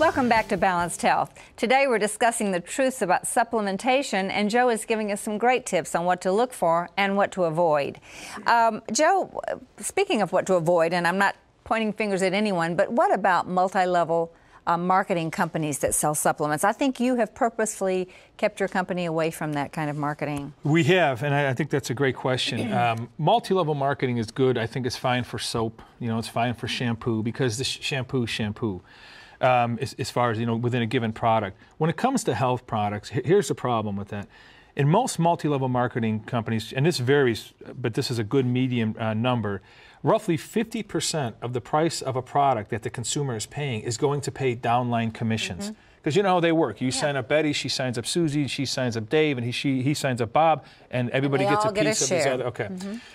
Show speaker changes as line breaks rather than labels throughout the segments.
Welcome back to Balanced Health. Today we're discussing the truths about supplementation, and Joe is giving us some great tips on what to look for and what to avoid. Joe, speaking of what to avoid, and I'm not pointing fingers at anyone, but what about multi-level marketing companies that sell supplements? I think you have purposefully kept your company away from that kind of marketing.
We have, and I think that's a great question. Multi-level marketing is good. I think it's fine for soap. You know, it's fine for shampoo because the shampoo is shampoo. As far as, you know, within a given product. When it comes to health products, here's the problem with that. In most multi-level marketing companies, and this varies, but this is a good medium number, roughly 50% of the price of a product that the consumer is paying is going to pay downline commissions. Because you know how they work. You sign up Betty, she signs up Susie, she signs up Dave, and he signs up Bob, and everybody gets a piece of this other. Okay.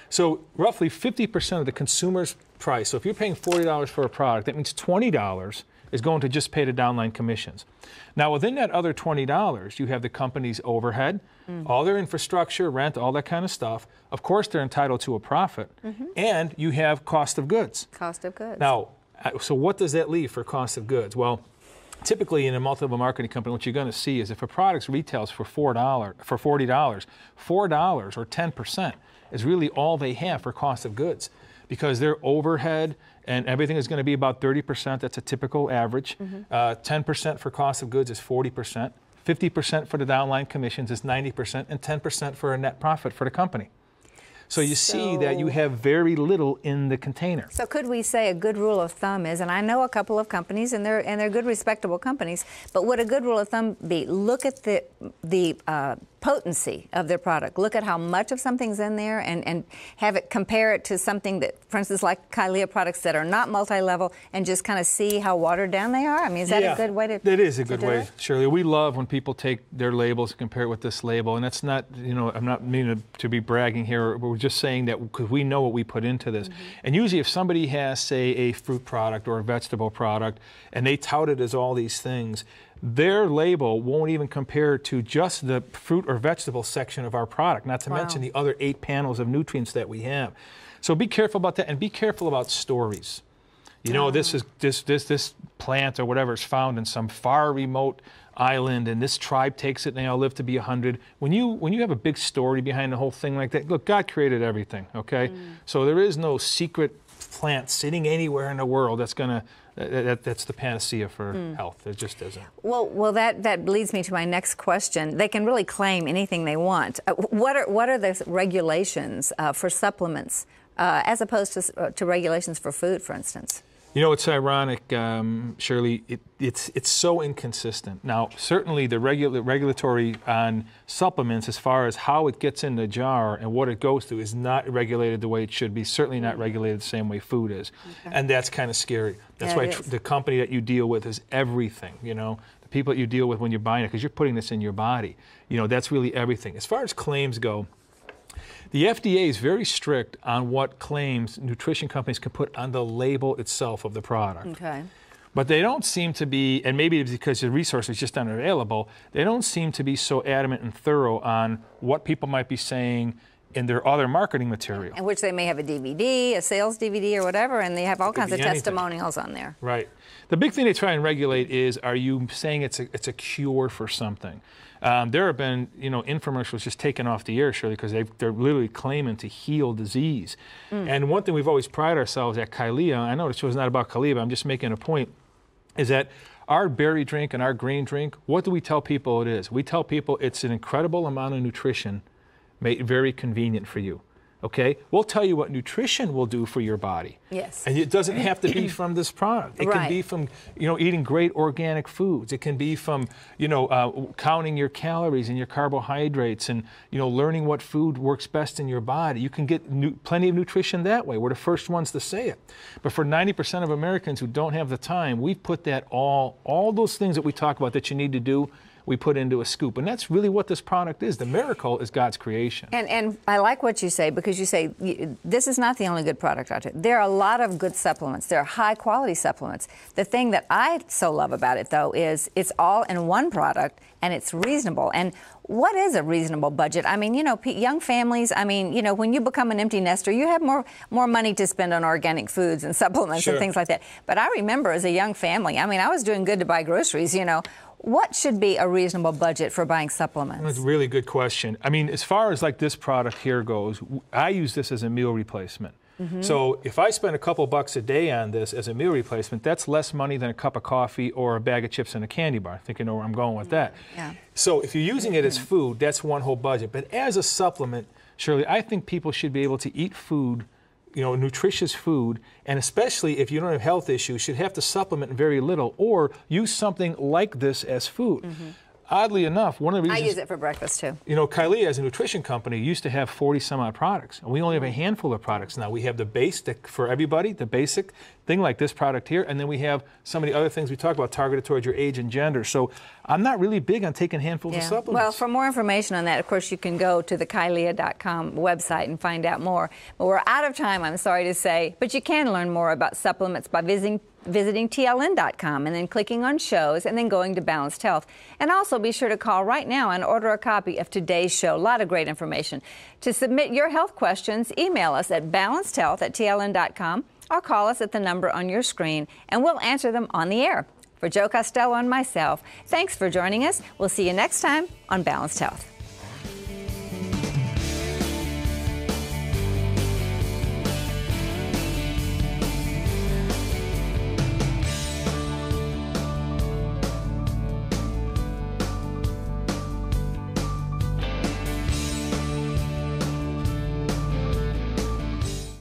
So roughly 50% of the consumer's price. So if you're paying $40 for a product, that means $20 is going to just pay the downline commissions. Now, within that other $20, you have the company's overhead, all their infrastructure, rent, all that kind of stuff. Of course, they're entitled to a profit, and you have cost of goods. Cost of goods. Now, so what does that leave for cost of goods? Well, typically in a multi-level marketing company, what you're going to see is if a product retails for $40, $4 or 10% is really all they have for cost of goods, because their overhead and everything is going to be about 30%. That's a typical average. 10% for cost of goods is 40%. 50% for the downline commissions is 90%, and 10% for a net profit for the company. So you see that you have very little in the container. So
could we say a good rule of thumb is, and I know a couple of companies, and they're good, respectable companies, but would a good rule of thumb be, look at the potency of their product. Look at how much of something's in there and have it compare it to something that, for instance, like Kylie products that are not multi-level, and just kind of see how watered down they are? I mean, is that a good way to
That is a good way, Shirley. We love when people take their labels and compare it with this label, and that's not, you know, I'm not meaning to be bragging here. We're just saying that because we know what we put into this. And usually if somebody has, say, a fruit product or a vegetable product, and they tout it as all these things, their label won't even compare to just the fruit or vegetable section of our product, not to mention the other 8 panels of nutrients that we have. So be careful about that, and be careful about stories. You know, this plant or whatever is found in some far remote island, and this tribe takes it, and they all live to be 100. When you have a big story behind the whole thing like that, look, God created everything, okay? So there is no secret plant sitting anywhere in the world that's going to that's the panacea for health. It just isn't.
Well, that leads me to my next question. They can really claim anything they want. What are the regulations for supplements as opposed to regulations for food, for instance?
You know, it's ironic, Shirley. It's so inconsistent. Now, certainly the regulatory on supplements, as far as how it gets in the jar and what it goes through, is not regulated the way it should be. Certainly not regulated the same way food is, and that's kind of scary. That's why the company that you deal with is everything. You know, the people that you deal with when you're buying it, because you're putting this in your body. You know, that's really everything. As far as claims go, the FDA is very strict on what claims nutrition companies can put on the label itself of the product. Okay. But they don't seem to be, and maybe it's because the resources just aren't available, they don't seem to be so adamant and thorough on what people might be saying in their other marketing material.
In which they may have a DVD, a sales DVD or whatever, and they have all kinds of testimonials on there.
Right. The big thing they try and regulate is, are you saying it's a cure for something? There have been, you know, infomercials just taken off the air, Shirley, because they're literally claiming to heal disease. And one thing we've always prided ourselves at Kylie, I know the show's not about Kylie, but I'm just making a point, is that our berry drink and our green drink, what do we tell people it is? We tell people it's an incredible amount of nutrition made very convenient for you. Okay, we'll tell you what nutrition will do for your body. Yes. And it doesn't have to be from this product. It can be from, you know, eating great organic foods. It can be from, you know, counting your calories and your carbohydrates, and, you know, learning what food works best in your body. You can get plenty of nutrition that way. We're the first ones to say it. But for 90% of Americans who don't have the time, we've put that all those things that we talk about that you need to do, we put into a scoop. And that's really what this product is. The miracle is God's creation.
And I like what you say, because you say this is not the only good product out there. There are a lot of good supplements. There are high-quality supplements. The thing that I so love about it, though, is it's all in one product, and it's reasonable. And what is a reasonable budget? I mean, you know, young families, I mean, you know, when you become an empty nester, you have more money to spend on organic foods and supplements
Sure.
and things like that. But I remember as a young family, I mean, I was doing good to buy groceries, you know. What should be a reasonable budget for buying supplements?
That's a really good question. I mean, as far as like this product here goes, I use this as a meal replacement. So if I spend a couple bucks a day on this as a meal replacement, that's less money than a cup of coffee or a bag of chips and a candy bar. I think you know where I'm going with that.
Yeah.
So if you're using it as food, that's one whole budget. But as a supplement, Shirley, I think people should be able to eat food, you know, nutritious food, and especially if you don't have health issues, should have to supplement very little or use something like this as food. Oddly enough, one of the reasons
I use it for breakfast too.
you know, Kylie, as a nutrition company, used to have 40 some odd products, and we only have a handful of products now. We have the base for everybody, the basic thing like this product here, and then we have some of the other things we talk about targeted towards your age and gender. So I'm not really big on taking handfuls of supplements.
Well, for more information on that, of course, you can go to the Kylia.com website and find out more. But we're out of time, I'm sorry to say, but you can learn more about supplements by visiting TLN.com and then clicking on shows and then going to Balanced Health. And also be sure to call right now and order a copy of today's show. A lot of great information. To submit your health questions, email us at balancedhealth@TLN.com or call us at the number on your screen and we'll answer them on the air. For Joe Costello and myself, thanks for joining us. We'll see you next time on Balanced Health.